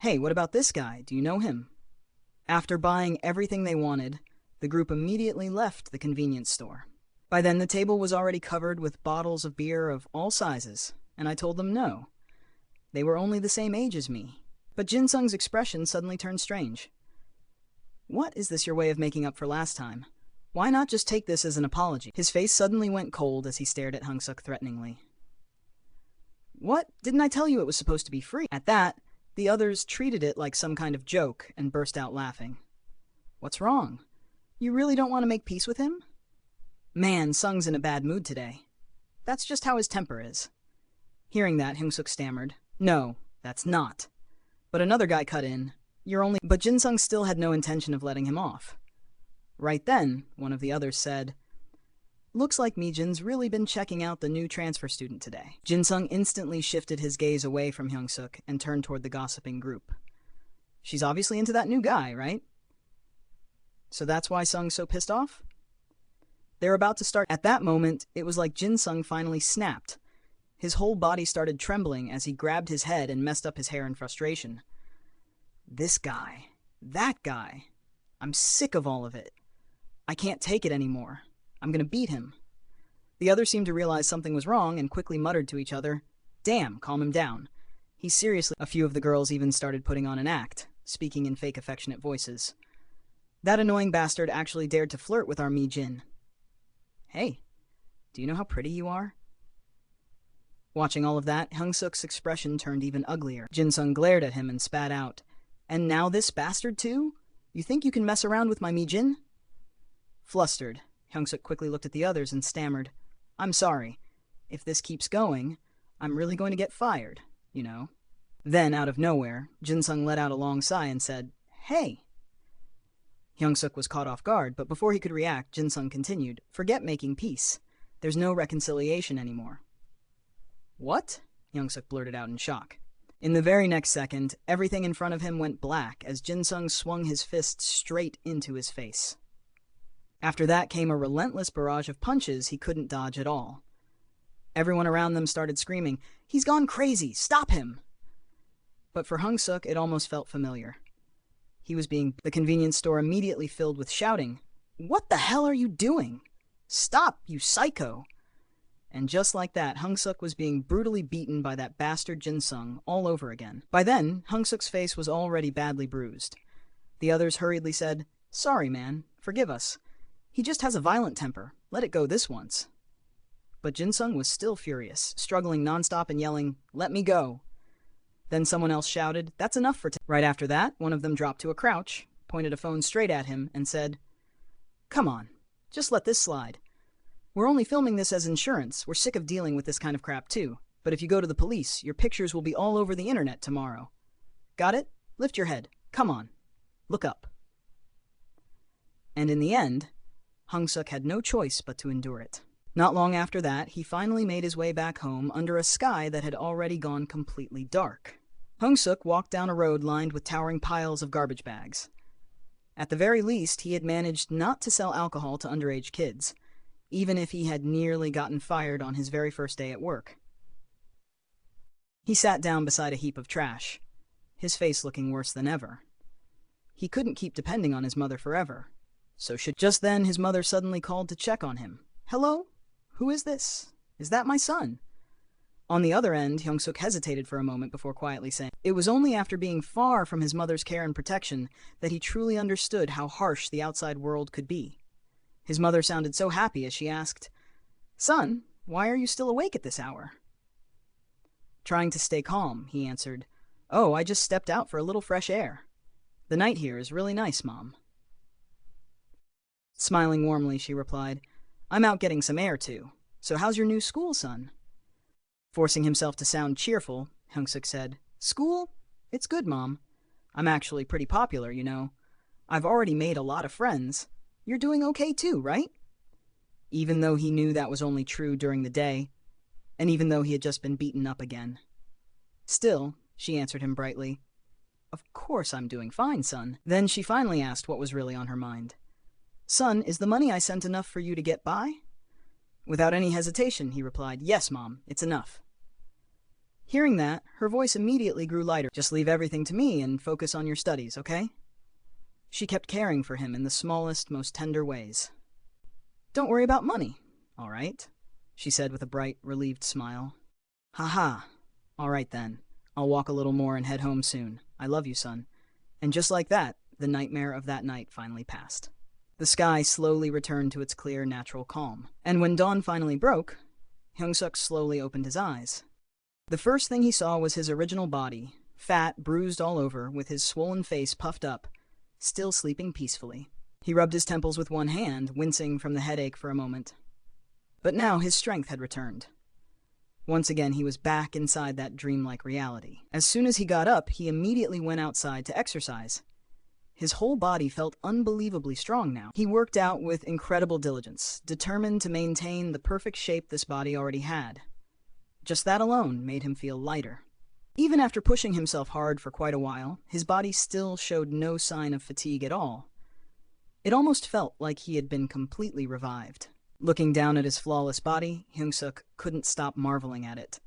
Hey, what about this guy? Do you know him? After buying everything they wanted, the group immediately left the convenience store. By then, the table was already covered with bottles of beer of all sizes, and I told them no. They were only the same age as me. But Jin Sung's expression suddenly turned strange. What is this your way of making up for last time? Why not just take this as an apology? His face suddenly went cold as he stared at Hung Suk threateningly. What? Didn't I tell you it was supposed to be free? At that, the others treated it like some kind of joke and burst out laughing. What's wrong? You really don't want to make peace with him? Man, Sung's in a bad mood today. That's just how his temper is. Hearing that, Hung Suk stammered, No, that's not. But another guy cut in, But Jin Sung still had no intention of letting him off. Right then, one of the others said, Looks like Mi-jin's really been checking out the new transfer student today. Jin Sung instantly shifted his gaze away from Hyung Suk and turned toward the gossiping group. She's obviously into that new guy, right? So that's why Sung's so pissed off? They're about to start. At that moment, it was like Jin Sung finally snapped. His whole body started trembling as he grabbed his head and messed up his hair in frustration. This guy. That guy. I'm sick of all of it. I can't take it anymore. I'm gonna beat him. The others seemed to realize something was wrong and quickly muttered to each other, Damn, calm him down. He's seriously. A few of the girls even started putting on an act, speaking in fake affectionate voices. That annoying bastard actually dared to flirt with our Mi-jin. Hey, do you know how pretty you are? Watching all of that, Hung Suk's expression turned even uglier. Jin Sung glared at him and spat out. And now this bastard too? You think you can mess around with my Mi-jin? Flustered, Hyung Suk quickly looked at the others and stammered, I'm sorry. If this keeps going, I'm really going to get fired, you know. Then, out of nowhere, Jin Sung let out a long sigh and said, Hey! Hyung Suk was caught off guard, but before he could react, Jin Sung continued, Forget making peace. There's no reconciliation anymore. What? Hyung Suk blurted out in shock. In the very next second, everything in front of him went black as Jin Sung swung his fist straight into his face. After that came a relentless barrage of punches he couldn't dodge at all. Everyone around them started screaming, He's gone crazy! Stop him! But for Hung Suk, it almost felt familiar. The convenience store immediately filled with shouting, What the hell are you doing? Stop, you psycho! And just like that, Hung Suk was being brutally beaten by that bastard Jin Sung all over again. By then, Hung Suk's face was already badly bruised. The others hurriedly said, Sorry, man. Forgive us. He just has a violent temper. Let it go this once. But Jin Sung was still furious, struggling nonstop and yelling, Let me go. Then someone else shouted, That's enough for Right after that, one of them dropped to a crouch, pointed a phone straight at him, and said, Come on, just let this slide. We're only filming this as insurance. We're sick of dealing with this kind of crap too. But if you go to the police, your pictures will be all over the internet tomorrow. Got it? Lift your head. Come on. Look up. And in the end, Hung Suk had no choice but to endure it. Not long after that, he finally made his way back home under a sky that had already gone completely dark. Hung Suk walked down a road lined with towering piles of garbage bags. At the very least, he had managed not to sell alcohol to underage kids, even if he had nearly gotten fired on his very first day at work. He sat down beside a heap of trash, his face looking worse than ever. He couldn't keep depending on his mother forever, Just then, his mother suddenly called to check on him. Hello? Who is this? Is that my son? On the other end, Hyung Suk hesitated for a moment before quietly saying, It was only after being far from his mother's care and protection that he truly understood how harsh the outside world could be. His mother sounded so happy as she asked, Son, why are you still awake at this hour? Trying to stay calm, he answered, Oh, I just stepped out for a little fresh air. The night here is really nice, Mom. Smiling warmly, she replied, I'm out getting some air, too. So how's your new school, son? Forcing himself to sound cheerful, Hyung Suk said, School? It's good, Mom. I'm actually pretty popular, you know. I've already made a lot of friends. You're doing okay, too, right? Even though he knew that was only true during the day, and even though he had just been beaten up again. Still, she answered him brightly, Of course I'm doing fine, son. Then she finally asked what was really on her mind. Son, is the money I sent enough for you to get by? Without any hesitation, he replied, Yes, Mom, it's enough. Hearing that, her voice immediately grew lighter. Just leave everything to me and focus on your studies, okay? She kept caring for him in the smallest, most tender ways. Don't worry about money, all right? She said with a bright, relieved smile. Haha, all right then. I'll walk a little more and head home soon. I love you, son. And just like that, the nightmare of that night finally passed. The sky slowly returned to its clear, natural calm. And when dawn finally broke, Hyung-suk slowly opened his eyes. The first thing he saw was his original body, fat, bruised all over, with his swollen face puffed up, still sleeping peacefully. He rubbed his temples with one hand, wincing from the headache for a moment. But now his strength had returned. Once again, he was back inside that dreamlike reality. As soon as he got up, he immediately went outside to exercise. His whole body felt unbelievably strong now. He worked out with incredible diligence, determined to maintain the perfect shape this body already had. Just that alone made him feel lighter. Even after pushing himself hard for quite a while, his body still showed no sign of fatigue at all. It almost felt like he had been completely revived. Looking down at his flawless body, Hyung-suk couldn't stop marveling at it.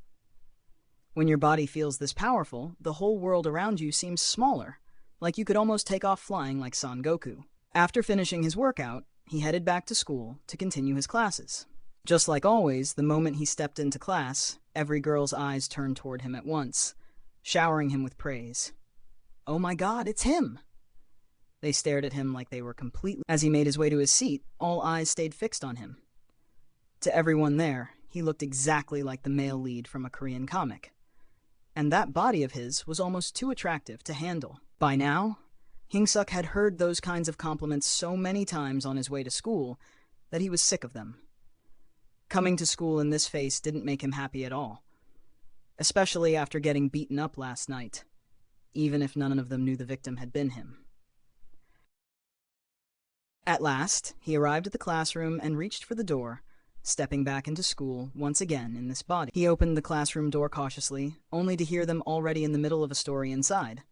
When your body feels this powerful, the whole world around you seems smaller, like you could almost take off flying like Son Goku. After finishing his workout, he headed back to school to continue his classes. Just like always, the moment he stepped into class, every girl's eyes turned toward him at once, showering him with praise. Oh my God, it's him! They stared at him like they were completely... As he made his way to his seat, all eyes stayed fixed on him. To everyone there, he looked exactly like the male lead from a Korean comic. And that body of his was almost too attractive to handle. By now, Hyung-suk had heard those kinds of compliments so many times on his way to school that he was sick of them. Coming to school in this face didn't make him happy at all, especially after getting beaten up last night, even if none of them knew the victim had been him. At last, he arrived at the classroom and reached for the door, stepping back into school once again in this body. He opened the classroom door cautiously, only to hear them already in the middle of a story inside.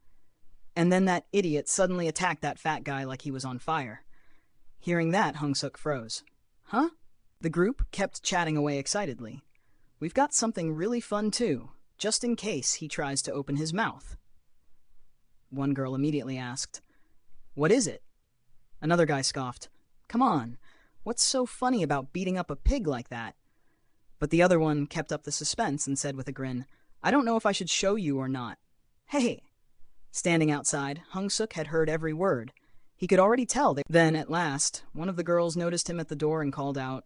And then that idiot suddenly attacked that fat guy like he was on fire. Hearing that, Hyung-suk froze. Huh? The group kept chatting away excitedly. We've got something really fun too, just in case he tries to open his mouth. One girl immediately asked, What is it? Another guy scoffed, Come on, what's so funny about beating up a pig like that? But the other one kept up the suspense and said with a grin, I don't know if I should show you or not. Hey! Standing outside, Hyung-suk had heard every word. He could already tell. Then, at last, one of the girls noticed him at the door and called out,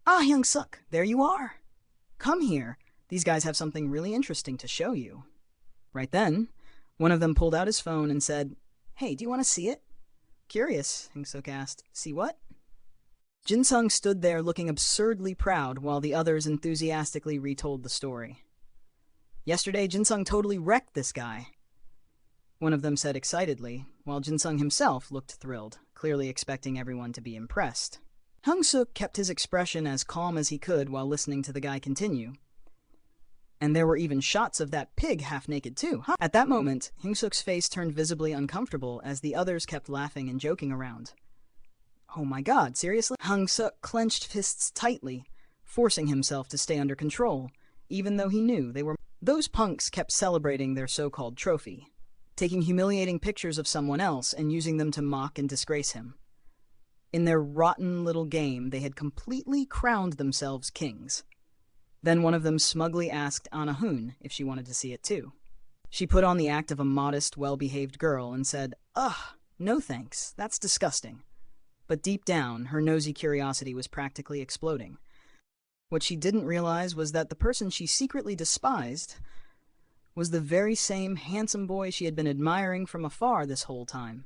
Ah, Hyung-suk, there you are. Come here. These guys have something really interesting to show you. Right then, one of them pulled out his phone and said, Hey, do you want to see it? Curious, Hyung-suk asked. See what? Jin-sung stood there looking absurdly proud while the others enthusiastically retold the story. Yesterday, Jin-sung totally wrecked this guy. One of them said excitedly, while Jin-sung himself looked thrilled, clearly expecting everyone to be impressed. Hyung-suk kept his expression as calm as he could while listening to the guy continue. And there were even shots of that pig half-naked too. At that moment, Hyung-suk's face turned visibly uncomfortable as the others kept laughing and joking around. Oh my God, seriously? Hyung-suk clenched fists tightly, forcing himself to stay under control, even though he knew they were... Those punks kept celebrating their so-called trophy, taking humiliating pictures of someone else and using them to mock and disgrace him. In their rotten little game, they had completely crowned themselves kings. Then one of them smugly asked Anna-hoon if she wanted to see it too. She put on the act of a modest, well-behaved girl and said, Ugh, no thanks, that's disgusting. But deep down, her nosy curiosity was practically exploding. What she didn't realize was that the person she secretly despised was the very same handsome boy she had been admiring from afar this whole time.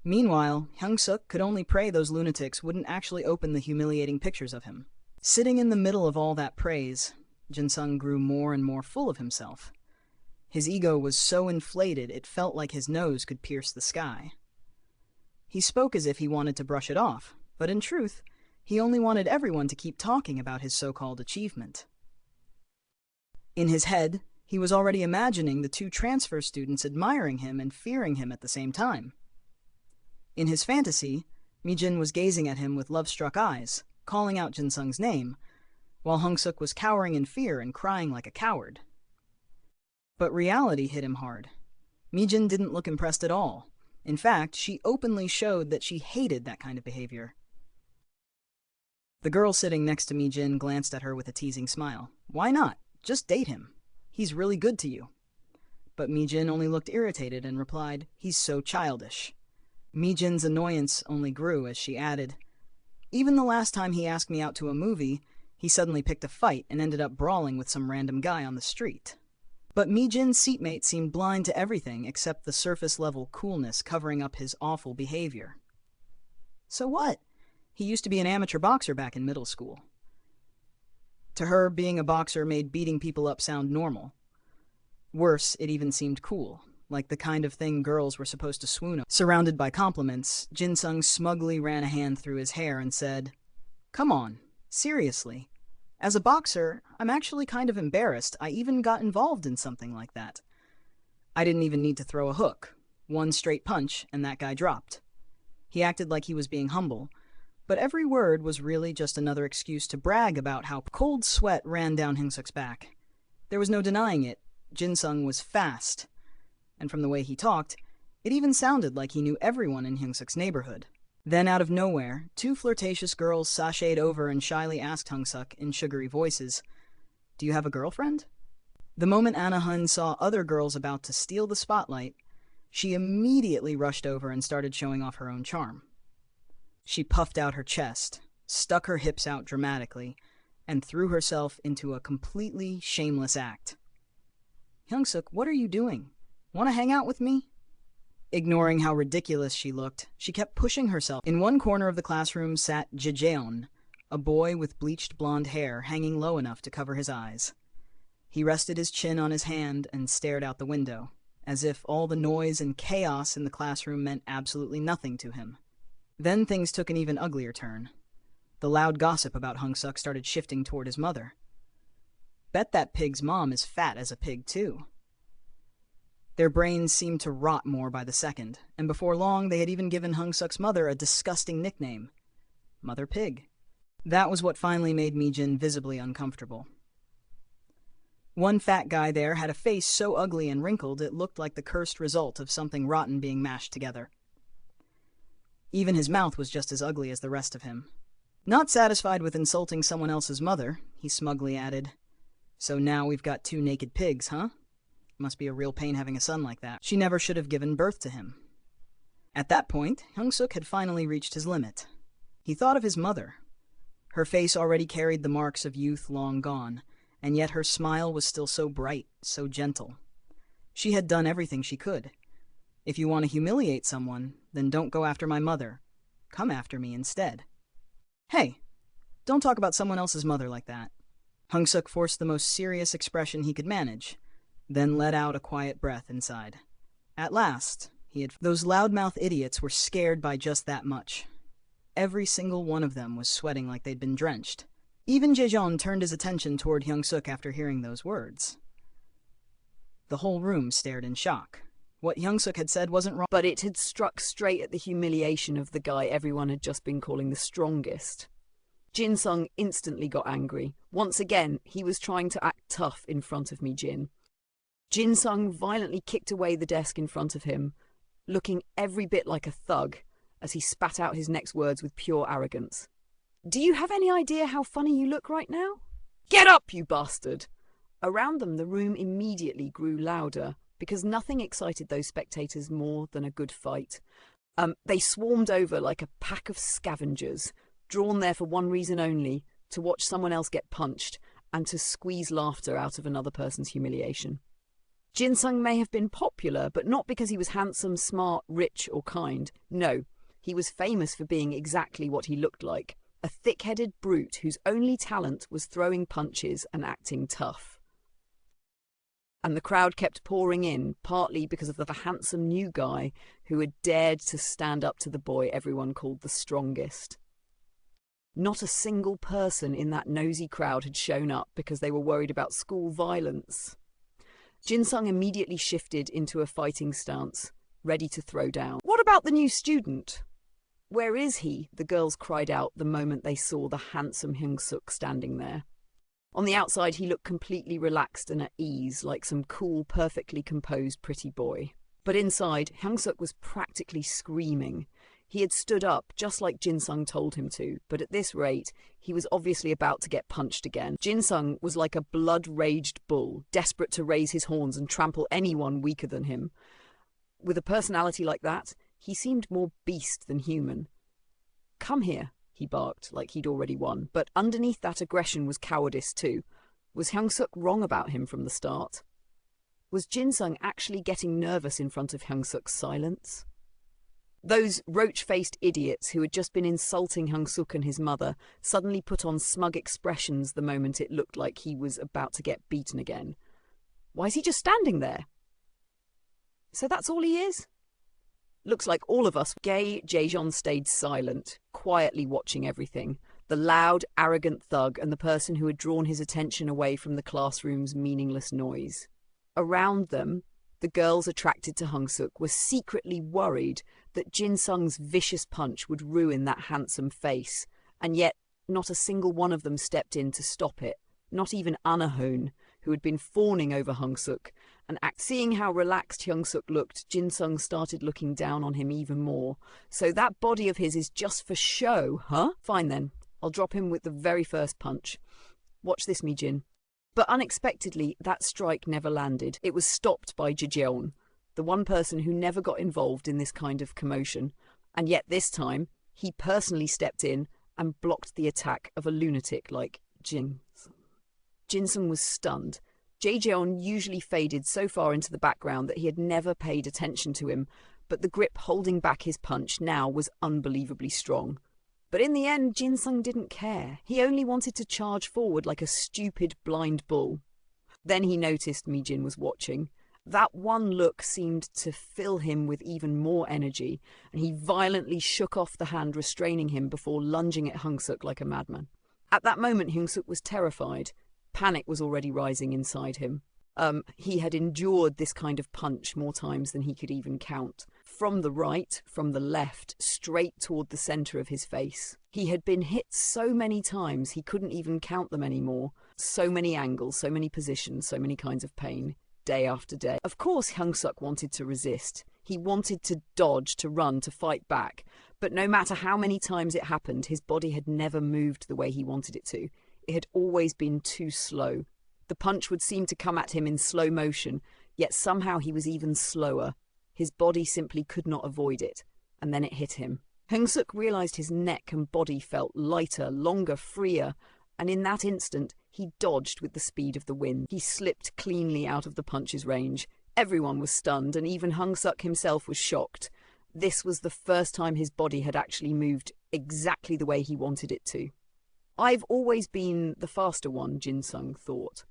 Meanwhile, Hyung-suk could only pray those lunatics wouldn't actually open the humiliating pictures of him. Sitting in the middle of all that praise, Jin-sung grew more and more full of himself. His ego was so inflated it felt like his nose could pierce the sky. He spoke as if he wanted to brush it off, but in truth, he only wanted everyone to keep talking about his so-called achievement. In his head, he was already imagining the two transfer students admiring him and fearing him at the same time. In his fantasy, Mi-jin was gazing at him with love-struck eyes, calling out Jin-sung's name, while Hyung-suk was cowering in fear and crying like a coward. But reality hit him hard. Mi-jin didn't look impressed at all. In fact, she openly showed that she hated that kind of behavior. The girl sitting next to Mi-jin glanced at her with a teasing smile. Why not? Just date him. He's really good to you. But Mi-jin only looked irritated and replied, he's so childish. Mi-jin's annoyance only grew as she added, even the last time he asked me out to a movie, he suddenly picked a fight and ended up brawling with some random guy on the street. But Mi-jin's seatmate seemed blind to everything except the surface-level coolness covering up his awful behavior. So what? He used to be an amateur boxer back in middle school. To her, being a boxer made beating people up sound normal. Worse, it even seemed cool, like the kind of thing girls were supposed to swoon over. Surrounded by compliments, Jin-sung smugly ran a hand through his hair and said, "Come on, seriously. As a boxer, I'm actually kind of embarrassed I even got involved in something like that. I didn't even need to throw a hook. One straight punch, and that guy dropped." He acted like he was being humble, but every word was really just another excuse to brag about how cold sweat ran down Hyung-suk's back. There was no denying it. Jin-sung was fast. And from the way he talked, it even sounded like he knew everyone in Hyung-suk's neighborhood. Then, out of nowhere, two flirtatious girls sashayed over and shyly asked Hyung-suk in sugary voices, "Do you have a girlfriend?" The moment Anna-hun saw other girls about to steal the spotlight, she immediately rushed over and started showing off her own charm. She puffed out her chest, stuck her hips out dramatically, and threw herself into a completely shameless act. "Hyung-suk, what are you doing? Want to hang out with me?" Ignoring how ridiculous she looked, she kept pushing herself. In one corner of the classroom sat Jaejeon, a boy with bleached blonde hair hanging low enough to cover his eyes. He rested his chin on his hand and stared out the window, as if all the noise and chaos in the classroom meant absolutely nothing to him. Then things took an even uglier turn. The loud gossip about Hyung-suk started shifting toward his mother. Bet that pig's mom is fat as a pig, too. Their brains seemed to rot more by the second, and before long they had even given Hyung-suk's mother a disgusting nickname, Mother Pig. That was what finally made Mi-jin visibly uncomfortable. One fat guy there had a face so ugly and wrinkled it looked like the cursed result of something rotten being mashed together. Even his mouth was just as ugly as the rest of him. Not satisfied with insulting someone else's mother, he smugly added, "So now we've got two naked pigs, huh? Must be a real pain having a son like that. She never should have given birth to him." At that point, Hyung-suk had finally reached his limit. He thought of his mother. Her face already carried the marks of youth long gone, and yet her smile was still so bright, so gentle. She had done everything she could. If you want to humiliate someone, then don't go after my mother. Come after me instead. Hey, don't talk about someone else's mother like that. Hyung-suk forced the most serious expression he could manage, then let out a quiet breath inside. At last, those loudmouth idiots were scared by just that much. Every single one of them was sweating like they'd been drenched. Even Jaejeon turned his attention toward Hyung-suk after hearing those words. The whole room stared in shock. What Hyung-suk had said wasn't wrong, but it had struck straight at the humiliation of the guy everyone had just been calling the strongest. Jin-sung instantly got angry. Once again, he was trying to act tough in front of Mi-jin. Jin-sung violently kicked away the desk in front of him, looking every bit like a thug as he spat out his next words with pure arrogance. "Do you have any idea how funny you look right now? Get up, you bastard!" Around them, the room immediately grew louder, because nothing excited those spectators more than a good fight. They swarmed over like a pack of scavengers, drawn there for one reason only, to watch someone else get punched and to squeeze laughter out of another person's humiliation. Jin-sung may have been popular, but not because he was handsome, smart, rich, or kind. No, he was famous for being exactly what he looked like, a thick-headed brute whose only talent was throwing punches and acting tough. And the crowd kept pouring in, partly because of the handsome new guy who had dared to stand up to the boy everyone called the strongest. Not a single person in that nosy crowd had shown up because they were worried about school violence. Jin-sung immediately shifted into a fighting stance, ready to throw down. "What about the new student? Where is he?" the girls cried out the moment they saw the handsome Hyung-suk standing there. On the outside, he looked completely relaxed and at ease, like some cool, perfectly composed pretty boy. But inside, Hyung-suk was practically screaming. He had stood up, just like Jin-sung told him to, but at this rate, he was obviously about to get punched again. Jin-sung was like a blood-raged bull, desperate to raise his horns and trample anyone weaker than him. With a personality like that, he seemed more beast than human. "Come here," he barked, like he'd already won. But underneath that aggression was cowardice too. Was Hyung-suk wrong about him from the start? Was Jin-sung actually getting nervous in front of Hyung-suk's silence? Those roach-faced idiots who had just been insulting Hyung-suk and his mother suddenly put on smug expressions the moment it looked like he was about to get beaten again. Why is he just standing there? So that's all he is? Looks like all of us. Gay Jaejeon stayed silent, quietly watching everything. The loud, arrogant thug and the person who had drawn his attention away from the classroom's meaningless noise. Around them, the girls attracted to Hyung-suk were secretly worried that Jin-sung's vicious punch would ruin that handsome face, and yet not a single one of them stepped in to stop it, not even Anna-hoon, who had been fawning over Hyung-suk, and seeing how relaxed Hyung-suk looked, Jin-sung started looking down on him even more. So that body of his is just for show, huh? Fine then, I'll drop him with the very first punch. Watch this, Mi-jin. But unexpectedly, that strike never landed. It was stopped by Jaejeon, the one person who never got involved in this kind of commotion, and yet this time, he personally stepped in and blocked the attack of a lunatic like Jin-sung. Jin-sung was stunned. Jaejeon usually faded so far into the background that he had never paid attention to him, but the grip holding back his punch now was unbelievably strong. But in the end, Jin-sung didn't care. He only wanted to charge forward like a stupid blind bull. Then he noticed Mi-jin was watching. That one look seemed to fill him with even more energy, and he violently shook off the hand restraining him before lunging at Hyung-suk like a madman. At that moment, Hyung-suk was terrified. Panic was already rising inside him. He had endured this kind of punch more times than he could even count. From the right, from the left, straight toward the center of his face. He had been hit so many times he couldn't even count them anymore. So many angles, so many positions, so many kinds of pain, day after day. Of course Hyung-suk wanted to resist. He wanted to dodge, to run, to fight back. But no matter how many times it happened, his body had never moved the way he wanted it to. It had always been too slow. The punch would seem to come at him in slow motion, yet somehow he was even slower. His body simply could not avoid it, and then it hit him. Hyung-suk realized his neck and body felt lighter, longer, freer, and in that instant, he dodged with the speed of the wind. He slipped cleanly out of the punch's range. Everyone was stunned, and even Hyung-suk himself was shocked. This was the first time his body had actually moved exactly the way he wanted it to. I've always been the faster one, Jin-sung thought.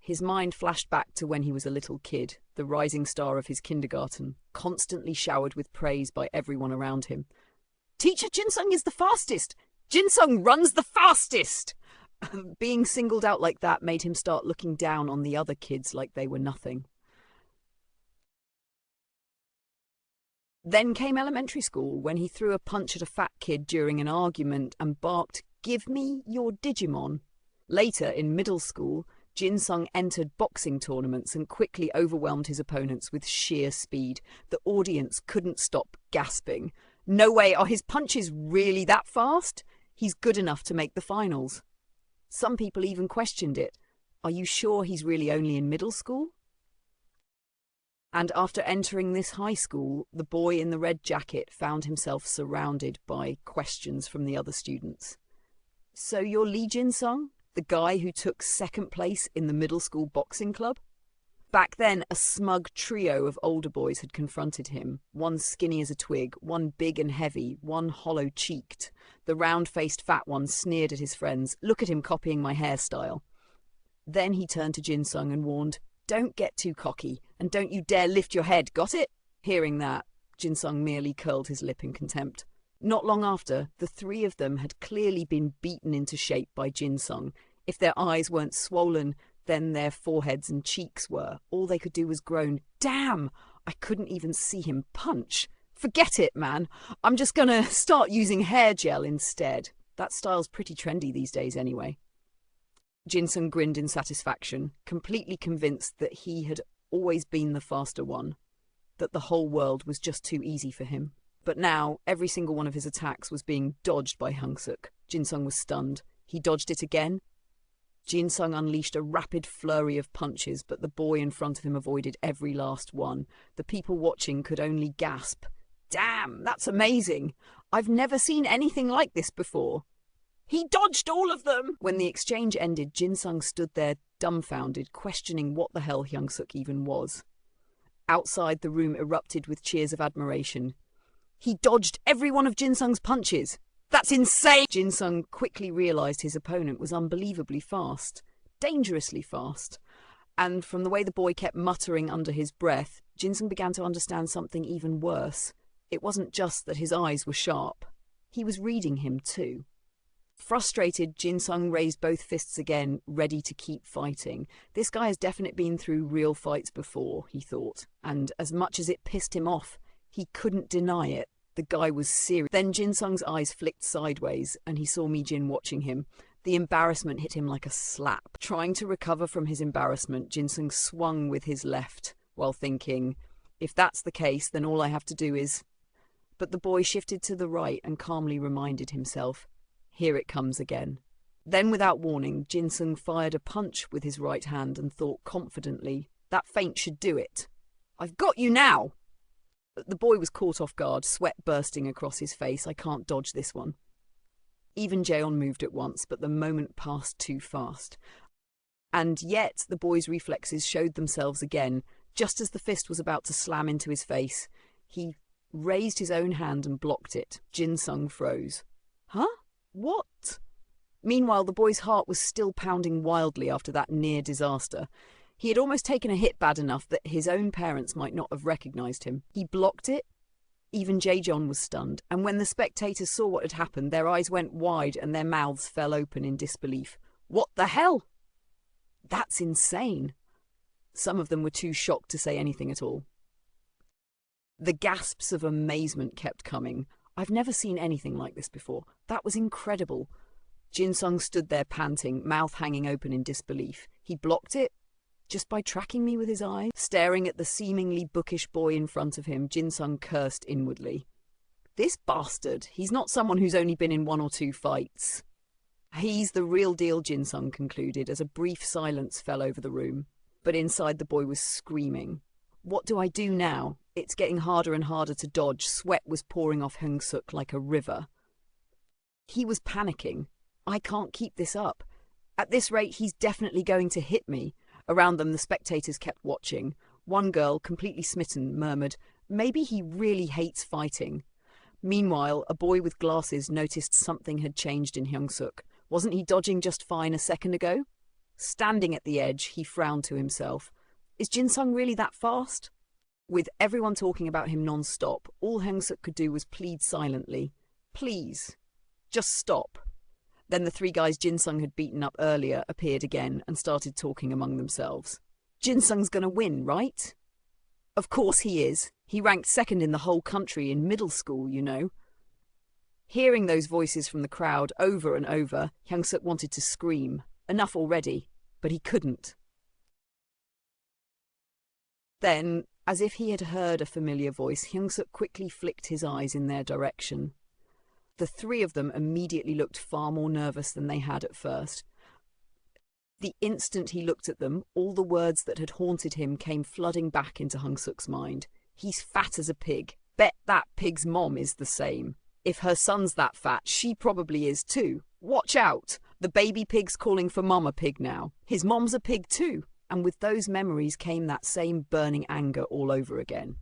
His mind flashed back to when he was a little kid, the rising star of his kindergarten, constantly showered with praise by everyone around him. "Teacher Jin-sung is the fastest! Jin-sung runs the fastest!" Being singled out like that made him start looking down on the other kids like they were nothing. Then came elementary school, when he threw a punch at a fat kid during an argument and barked, "Give me your Digimon." Later, in middle school, Jin-sung entered boxing tournaments and quickly overwhelmed his opponents with sheer speed. The audience couldn't stop gasping. No way, are his punches really that fast? He's good enough to make the finals. Some people even questioned it. Are you sure he's really only in middle school? And after entering this high school, the boy in the red jacket found himself surrounded by questions from the other students. "So you're Lee Jin-sung? The guy who took second place in the middle school boxing club?" Back then, a smug trio of older boys had confronted him, one skinny as a twig, one big and heavy, one hollow-cheeked. The round-faced fat one sneered at his friends, "Look at him copying my hairstyle." Then he turned to Jin-sung and warned, "Don't get too cocky, and don't you dare lift your head, got it?" Hearing that, Jin-sung merely curled his lip in contempt. Not long after, the three of them had clearly been beaten into shape by Jin-sung. If their eyes weren't swollen, then their foreheads and cheeks were. All they could do was groan, "Damn, I couldn't even see him punch. Forget it, man. I'm just gonna start using hair gel instead. That style's pretty trendy these days anyway." Jin-sung grinned in satisfaction, completely convinced that he had always been the faster one, that the whole world was just too easy for him. But now, every single one of his attacks was being dodged by Hyung-suk. Jin-sung was stunned. He dodged it again. Jin-sung unleashed a rapid flurry of punches, but the boy in front of him avoided every last one. The people watching could only gasp. Damn, that's amazing! I've never seen anything like this before. He dodged all of them! When the exchange ended, Jin-sung stood there dumbfounded, questioning what the hell Hyung-suk even was. Outside, the room erupted with cheers of admiration. He dodged every one of Jin-sung's punches! That's insane! Jin-sung quickly realised his opponent was unbelievably fast. Dangerously fast. And from the way the boy kept muttering under his breath, Jin-sung began to understand something even worse. It wasn't just that his eyes were sharp. He was reading him too. Frustrated, Jin-sung raised both fists again, ready to keep fighting. This guy has definitely been through real fights before, he thought, and as much as it pissed him off, he couldn't deny it. The guy was serious. Then Jin-sung's eyes flicked sideways, and he saw Mi-jin watching him. The embarrassment hit him like a slap. Trying to recover from his embarrassment, Jin-sung swung with his left, while thinking, if that's the case, then all I have to do is... But the boy shifted to the right and calmly reminded himself, here it comes again. Then, without warning, Jin-sung fired a punch with his right hand and thought confidently, that feint should do it. I've got you now! The boy was caught off guard, sweat bursting across his face. I can't dodge this one. Even Jaeon moved at once, but the moment passed too fast. And yet the boy's reflexes showed themselves again. Just as the fist was about to slam into his face, he raised his own hand and blocked it. Jin-sung froze. Huh? What? Meanwhile, the boy's heart was still pounding wildly after that near disaster. He had almost taken a hit bad enough that his own parents might not have recognised him. He blocked it. Even Jaejon was stunned, and when the spectators saw what had happened, their eyes went wide and their mouths fell open in disbelief. What the hell? That's insane. Some of them were too shocked to say anything at all. The gasps of amazement kept coming. I've never seen anything like this before. That was incredible. Jin-sung stood there panting, mouth hanging open in disbelief. He blocked it? Just by tracking me with his eye? Staring at the seemingly bookish boy in front of him, Jin-sung cursed inwardly. This bastard, he's not someone who's only been in 1 or 2 fights. He's the real deal, Jin-sung concluded, as a brief silence fell over the room. But inside the boy was screaming. What do I do now? It's getting harder and harder to dodge. Sweat was pouring off Hyung-suk like a river. He was panicking. I can't keep this up. At this rate, he's definitely going to hit me. Around them, the spectators kept watching. One girl, completely smitten, murmured, maybe he really hates fighting. Meanwhile, a boy with glasses noticed something had changed in Hyung-suk. Wasn't he dodging just fine a second ago? Standing at the edge, he frowned to himself. Is Jin-sung really that fast? With everyone talking about him non-stop, all Hyung-suk could do was plead silently. Please, just stop. Then the 3 guys Jin-sung had beaten up earlier appeared again and started talking among themselves. Jin-sung's gonna win, right? Of course he is. He ranked 2nd in the whole country in middle school, you know. Hearing those voices from the crowd over and over, Hyung-suk wanted to scream. Enough already, but he couldn't. Then, as if he had heard a familiar voice, Hyung-suk quickly flicked his eyes in their direction. The 3 of them immediately looked far more nervous than they had at first. The instant he looked at them, all the words that had haunted him came flooding back into Hyung-suk's mind. He's fat as a pig. Bet that pig's mom is the same. If her son's that fat, she probably is too. Watch out! The baby pig's calling for mama pig now. His mom's a pig too. And with those memories came that same burning anger all over again.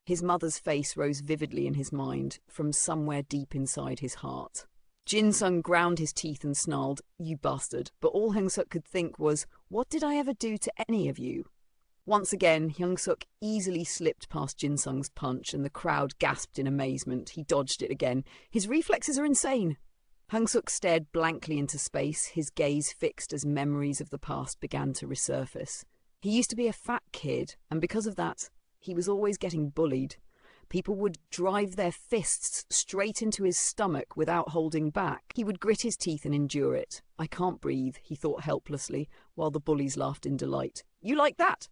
His mother's face rose vividly in his mind from somewhere deep inside his heart. Jin-sung ground his teeth and snarled, "You bastard," but all Hyung-suk could think was, what did I ever do to any of you? Once again, Hyung-suk easily slipped past Jin-sung's punch and the crowd gasped in amazement. He dodged it again. His reflexes are insane. Hyung-suk stared blankly into space, his gaze fixed as memories of the past began to resurface. He used to be a fat kid, and because of that, he was always getting bullied. People would drive their fists straight into his stomach without holding back. He would grit his teeth and endure it. I can't breathe, he thought helplessly, while the bullies laughed in delight. You like that?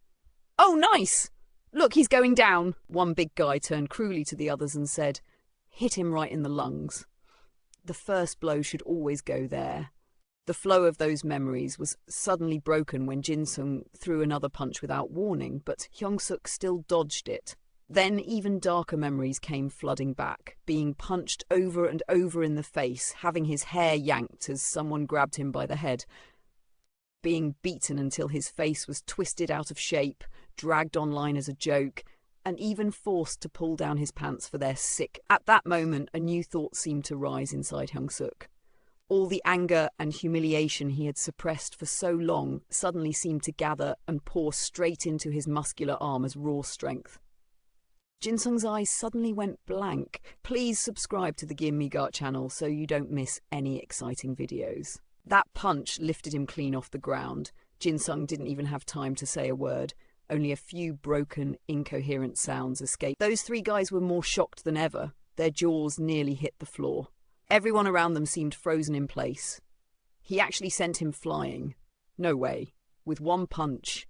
Oh, nice! Look, he's going down. One big guy turned cruelly to the others and said, hit him right in the lungs. The first blow should always go there. The flow of those memories was suddenly broken when Jin-sung threw another punch without warning, but Hyung-suk still dodged it. Then even darker memories came flooding back, being punched over and over in the face, having his hair yanked as someone grabbed him by the head, being beaten until his face was twisted out of shape, dragged online as a joke, and even forced to pull down his pants for their sick. At that moment, a new thought seemed to rise inside Hyung-suk. All the anger and humiliation he had suppressed for so long suddenly seemed to gather and pour straight into his muscular arm as raw strength. Jin-sung's eyes suddenly went blank. Please subscribe to the Gimme channel so you don't miss any exciting videos. That punch lifted him clean off the ground. Jin-sung didn't even have time to say a word. Only a few broken, incoherent sounds escaped. Those three guys were more shocked than ever. Their jaws nearly hit the floor. Everyone around them seemed frozen in place. He actually sent him flying. No way. With one punch.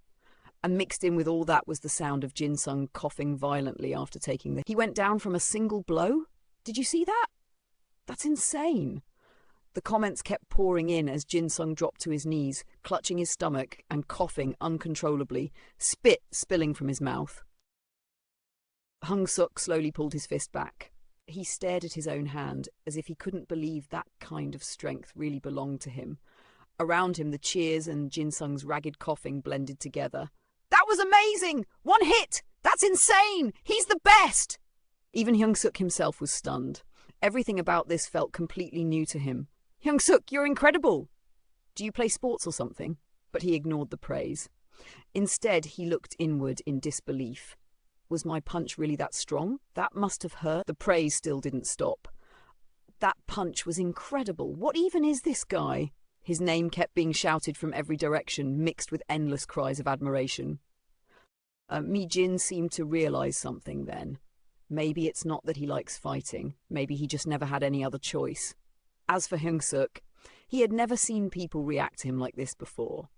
And mixed in with all that was the sound of Jin-sung coughing violently after taking the... He went down from a single blow? Did you see that? That's insane. The comments kept pouring in as Jin-sung dropped to his knees, clutching his stomach and coughing uncontrollably, spit spilling from his mouth. Hyung-suk slowly pulled his fist back. He stared at his own hand, as if he couldn't believe that kind of strength really belonged to him. Around him, the cheers and Jin-sung's ragged coughing blended together. That was amazing! One hit! That's insane! He's the best! Even Hyung-suk himself was stunned. Everything about this felt completely new to him. Hyung-suk, you're incredible! Do you play sports or something? But he ignored the praise. Instead, he looked inward in disbelief. Was my punch really that strong? That must have hurt. The praise still didn't stop. That punch was incredible. What even is this guy? His name kept being shouted from every direction, mixed with endless cries of admiration. Mi-jin seemed to realize something then. Maybe it's not that he likes fighting. Maybe he just never had any other choice. As for Hyung-suk, he had never seen people react to him like this before.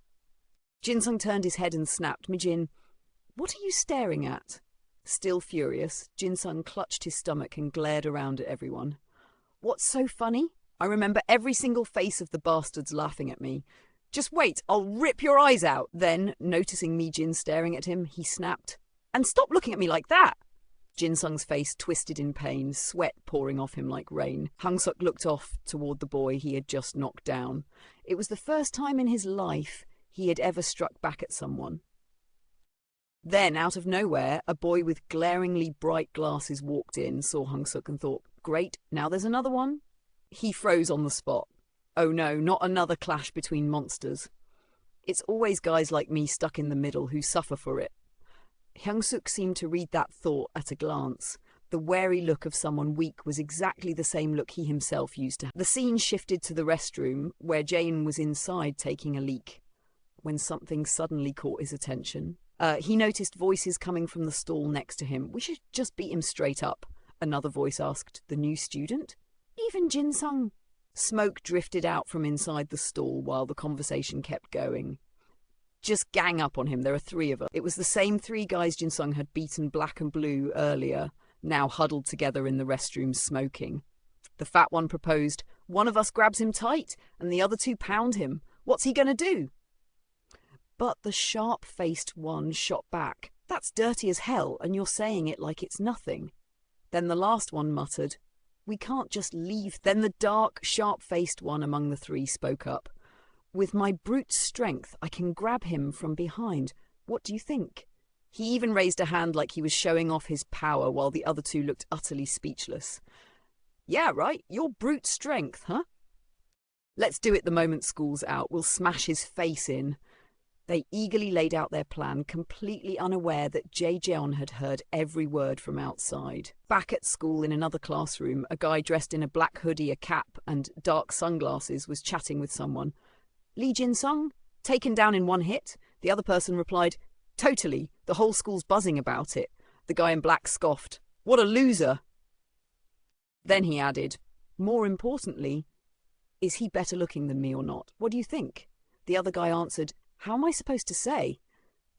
Jin-sung turned his head and snapped, Mi-jin, what are you staring at? Still furious, Jin-sung clutched his stomach and glared around at everyone. What's so funny? I remember every single face of the bastards laughing at me. Just wait, I'll rip your eyes out. Then, noticing Mi-jin staring at him, he snapped, and stop looking at me like that! Jin-sung's face twisted in pain, sweat pouring off him like rain. Hyung-suk looked off toward the boy he had just knocked down. It was the first time in his life he had ever struck back at someone. Then, out of nowhere, a boy with glaringly bright glasses walked in, saw Hyung-suk and thought, great, now there's another one. He froze on the spot. Oh no, not another clash between monsters. It's always guys like me stuck in the middle who suffer for it. Hyung-suk seemed to read that thought at a glance. The wary look of someone weak was exactly the same look he himself used to have. The scene shifted to the restroom, where Jane was inside taking a leak, when something suddenly caught his attention. He noticed voices coming from the stall next to him. We should just beat him straight up, another voice asked. The new student? Even Jin-sung. Smoke drifted out from inside the stall while the conversation kept going. Just gang up on him, there are three of us. It was the same three guys Jin-sung had beaten black and blue earlier, now huddled together in the restroom smoking. The fat one proposed, one of us grabs him tight, and the other two pound him. What's he going to do? But the sharp-faced one shot back. That's dirty as hell, and you're saying it like it's nothing. Then the last one muttered, we can't just leave. Then the dark, sharp-faced one among the three spoke up. With my brute strength, I can grab him from behind. What do you think? He even raised a hand like he was showing off his power while the other two looked utterly speechless. Yeah, right, your brute strength, huh? Let's do it the moment school's out. We'll smash his face in. They eagerly laid out their plan, completely unaware that Jae-jeon had heard every word from outside. Back at school in another classroom, a guy dressed in a black hoodie, a cap, and dark sunglasses was chatting with someone. Lee Jin-sung? Taken down in one hit? The other person replied, totally. The whole school's buzzing about it. The guy in black scoffed. What a loser. Then he added, more importantly, is he better looking than me or not? What do you think? The other guy answered, how am I supposed to say?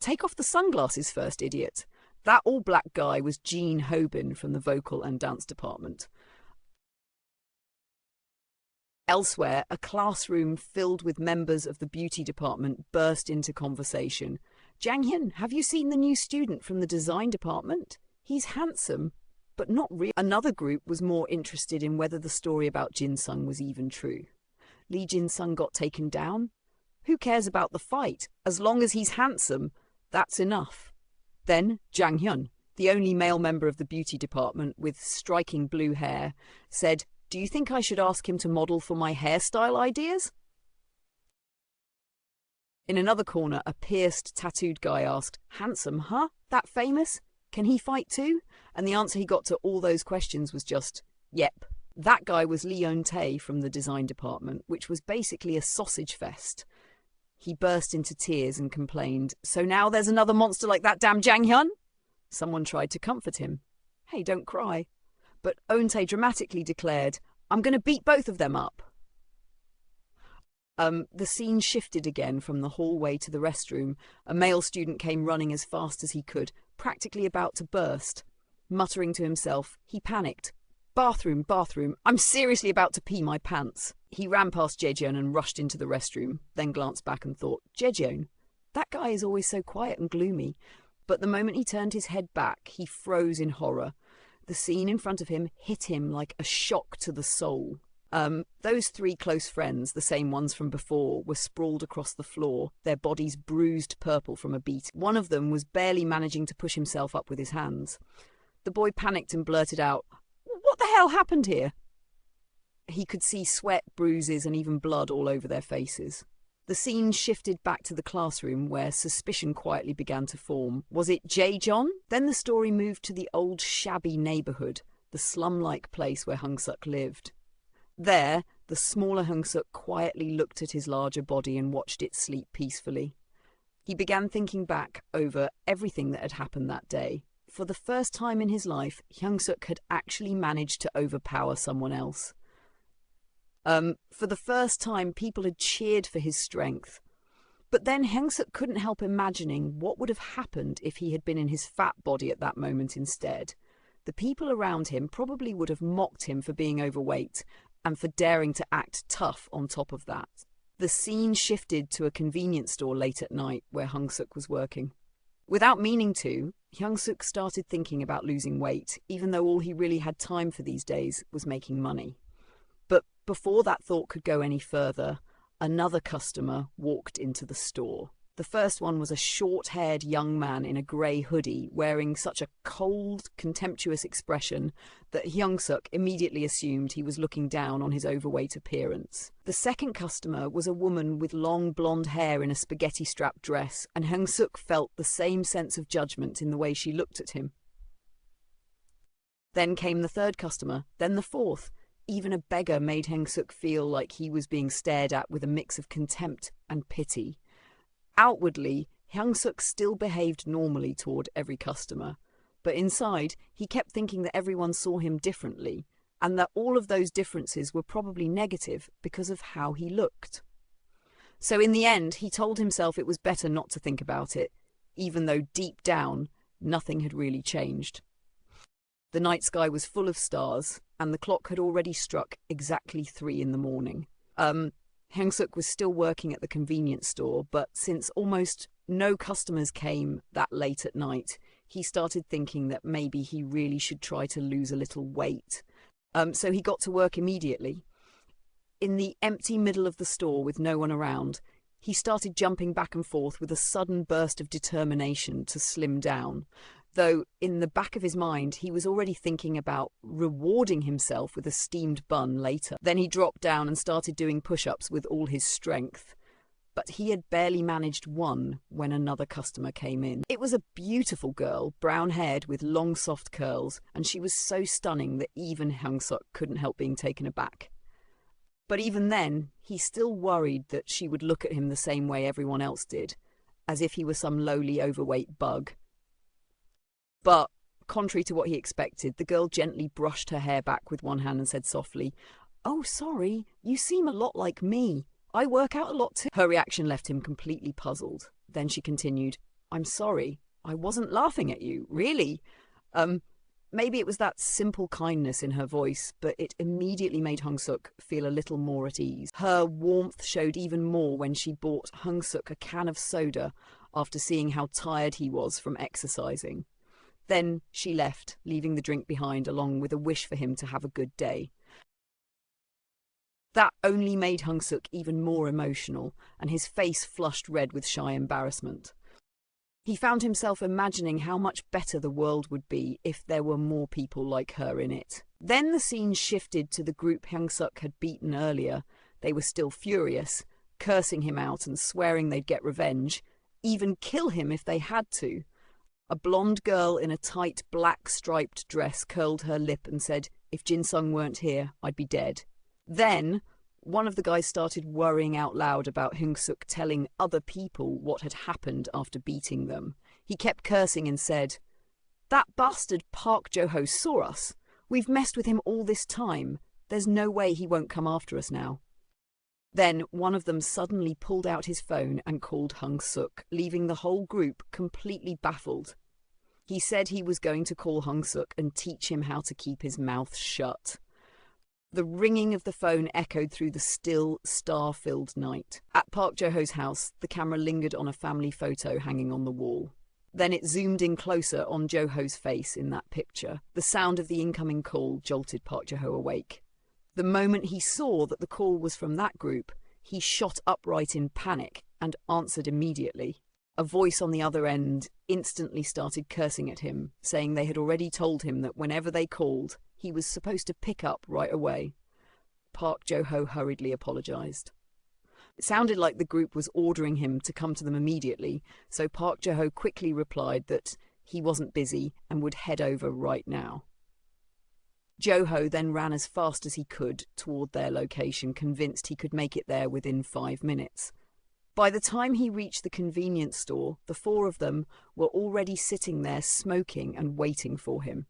Take off the sunglasses first, idiot. That all-black guy was Gene Hobin from the vocal and dance department. Elsewhere, a classroom filled with members of the beauty department burst into conversation. Jang Hyun, have you seen the new student from the design department? He's handsome, but not real. Another group was more interested in whether the story about Jin Sung was even true. Lee Jin Sung got taken down? Who cares about the fight? As long as he's handsome, that's enough. Then Jang Hyun, the only male member of the beauty department with striking blue hair, said, do you think I should ask him to model for my hairstyle ideas? In another corner, a pierced, tattooed guy asked, handsome, huh? That famous? Can he fight too? And the answer he got to all those questions was just, yep. That guy was Leon Tae from the design department, which was basically a sausage fest. He burst into tears and complained, so now there's another monster like that damn Jang Hyun? Someone tried to comfort him. Hey, don't cry. But Eun-tae dramatically declared, I'm going to beat both of them up. The scene shifted again from the hallway to the restroom. A male student came running as fast as he could, practically about to burst. Muttering to himself, he panicked. Bathroom, bathroom, I'm seriously about to pee my pants. He ran past Jaejeon and rushed into the restroom, then glanced back and thought, Jaejeon, that guy is always so quiet and gloomy. But the moment he turned his head back, he froze in horror. The scene in front of him hit him like a shock to the soul. Those three close friends, the same ones from before, were sprawled across the floor, their bodies bruised purple from a beat. One of them was barely managing to push himself up with his hands. The boy panicked and blurted out, what the hell happened here? He could see sweat, bruises, and even blood all over their faces. The scene shifted back to the classroom where suspicion quietly began to form. Was it Jaejeon? Then the story moved to the old shabby neighborhood, the slum-like place where Hung-suk lived. There, the smaller Hung-suk quietly looked at his larger body and watched it sleep peacefully. He began thinking back over everything that had happened that day. For the first time in his life, Hung-suk had actually managed to overpower someone else. For the first time, people had cheered for his strength. But then Hung-suk couldn't help imagining what would have happened if he had been in his fat body at that moment instead. The people around him probably would have mocked him for being overweight and for daring to act tough on top of that. The scene shifted to a convenience store late at night where Hung-suk was working. Without meaning to, Hung-suk started thinking about losing weight, even though all he really had time for these days was making money. But before that thought could go any further, another customer walked into the store. The first one was a short-haired young man in a grey hoodie, wearing such a cold, contemptuous expression that Hyung-suk immediately assumed he was looking down on his overweight appearance. The second customer was a woman with long blonde hair in a spaghetti-strap dress, and Hyung-suk felt the same sense of judgment in the way she looked at him. Then came the third customer, then the fourth. Even a beggar made Hyung-suk feel like he was being stared at with a mix of contempt and pity. Outwardly, Hyung-suk still behaved normally toward every customer, but inside, he kept thinking that everyone saw him differently, and that all of those differences were probably negative because of how he looked. So in the end, he told himself it was better not to think about it, even though deep down, nothing had really changed. The night sky was full of stars, and the clock had already struck exactly 3 in the morning. Hyung-suk was still working at the convenience store, but since almost no customers came that late at night, he started thinking that maybe he really should try to lose a little weight. So he got to work immediately. In the empty middle of the store with no one around, he started jumping back and forth with a sudden burst of determination to slim down. Though in the back of his mind, he was already thinking about rewarding himself with a steamed bun later. Then he dropped down and started doing push-ups with all his strength. But he had barely managed one when another customer came in. It was a beautiful girl, brown-haired with long soft curls, and she was so stunning that even Hyung-suk couldn't help being taken aback. But even then, he still worried that she would look at him the same way everyone else did, as if he were some lowly overweight bug. But Contrary to what he expected, the girl gently brushed her hair back with one hand and said softly, "Oh, sorry, you seem a lot like me. I work out a lot too." Her reaction left him completely puzzled. Then she continued, "I'm sorry, I wasn't laughing at you, really." Maybe it was that simple kindness in her voice, but it immediately made Hung-suk feel a little more at ease. Her warmth showed even more when she bought Hung-suk a can of soda after seeing how tired he was from exercising. Then she left, leaving the drink behind along with a wish for him to have a good day. That only made Hung-suk even more emotional, and his face flushed red with shy embarrassment. He found himself imagining how much better the world would be if there were more people like her in it. Then the scene shifted to the group Hung-suk had beaten earlier. They were still furious, cursing him out and swearing they'd get revenge, even kill him if they had to. A blonde girl in a tight black striped dress curled her lip and said, "If Jin-sung weren't here, I'd be dead." Then one of the guys started worrying out loud about Hung-suk telling other people what had happened after beating them. He kept cursing and said, "That bastard Park Jo-ho saw us. We've messed with him all this time. There's no way he won't come after us now." Then one of them suddenly pulled out his phone and called Hung-suk, leaving the whole group completely baffled. He said he was going to call Hung-suk and teach him how to keep his mouth shut. The ringing of the phone echoed through the still, star-filled night. At Park Jo-ho's house, the camera lingered on a family photo hanging on the wall. Then it zoomed in closer on Jo-ho's face in that picture. The sound of the incoming call jolted Park Jo-ho awake. The moment he saw that the call was from that group, he shot upright in panic and answered immediately. A voice on the other end instantly started cursing at him, saying they had already told him that whenever they called, he was supposed to pick up right away. Park Jo-ho hurriedly apologized. It sounded like the group was ordering him to come to them immediately, so Park Jo-ho quickly replied that he wasn't busy and would head over right now. Jo-ho then ran as fast as he could toward their location, convinced he could make it there within 5 minutes. By the time he reached the convenience store, the four of them were already sitting there smoking and waiting for him.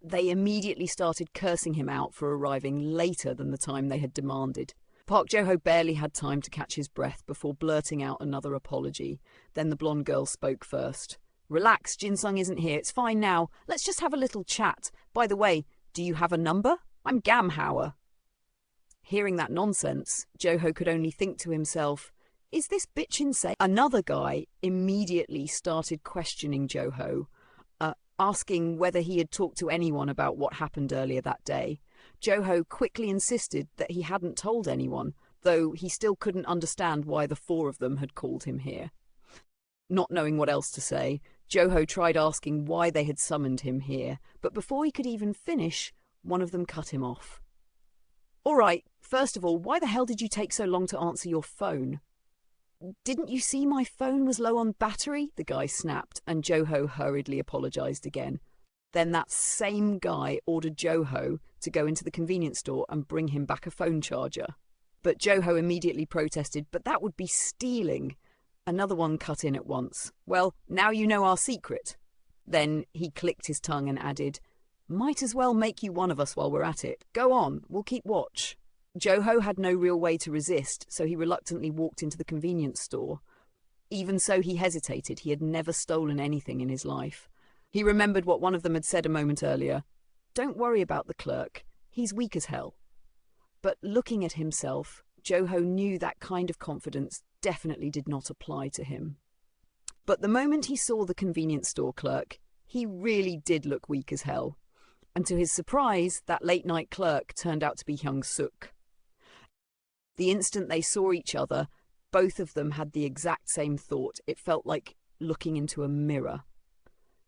They immediately started cursing him out for arriving later than the time they had demanded. Park Jo-ho barely had time to catch his breath before blurting out another apology. Then the blonde girl spoke first. "Relax, Jin-sung isn't here. It's fine now. Let's just have a little chat. By the way, do you have a number? I'm Gamhauer." Hearing that nonsense, Jo-ho could only think to himself, "Is this bitch insane?" Another guy immediately started questioning Jo-ho, asking whether he had talked to anyone about what happened earlier that day. Jo-ho quickly insisted that he hadn't told anyone, though he still couldn't understand why the four of them had called him here. Not knowing what else to say, Jo-ho tried asking why they had summoned him here, but before he could even finish, one of them cut him off. "All right, first of all, why the hell did you take so long to answer your phone?" "Didn't you see my phone was low on battery?" the guy snapped, and Jo-ho hurriedly apologized again. Then that same guy ordered Jo-ho to go into the convenience store and bring him back a phone charger. But Jo-ho immediately protested, "But that would be stealing." Another one cut in at once. "Well, now you know our secret." Then he clicked his tongue and added, "Might as well make you one of us while we're at it. Go on, we'll keep watch." Jo-ho had no real way to resist, so he reluctantly walked into the convenience store. Even so, he hesitated. He had never stolen anything in his life. He remembered what one of them had said a moment earlier. "Don't worry about the clerk. He's weak as hell." But looking at himself, Jo-ho knew that kind of confidence definitely did not apply to him. But the moment he saw the convenience store clerk, he really did look weak as hell. And to his surprise, that late-night clerk turned out to be Hung-suk. The instant they saw each other, both of them had the exact same thought. It felt like looking into a mirror.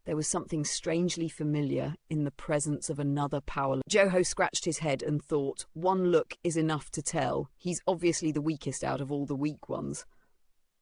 There was something strangely familiar in the presence of another power. Jo-ho scratched his head and thought, one look is enough to tell. He's obviously the weakest out of all the weak ones.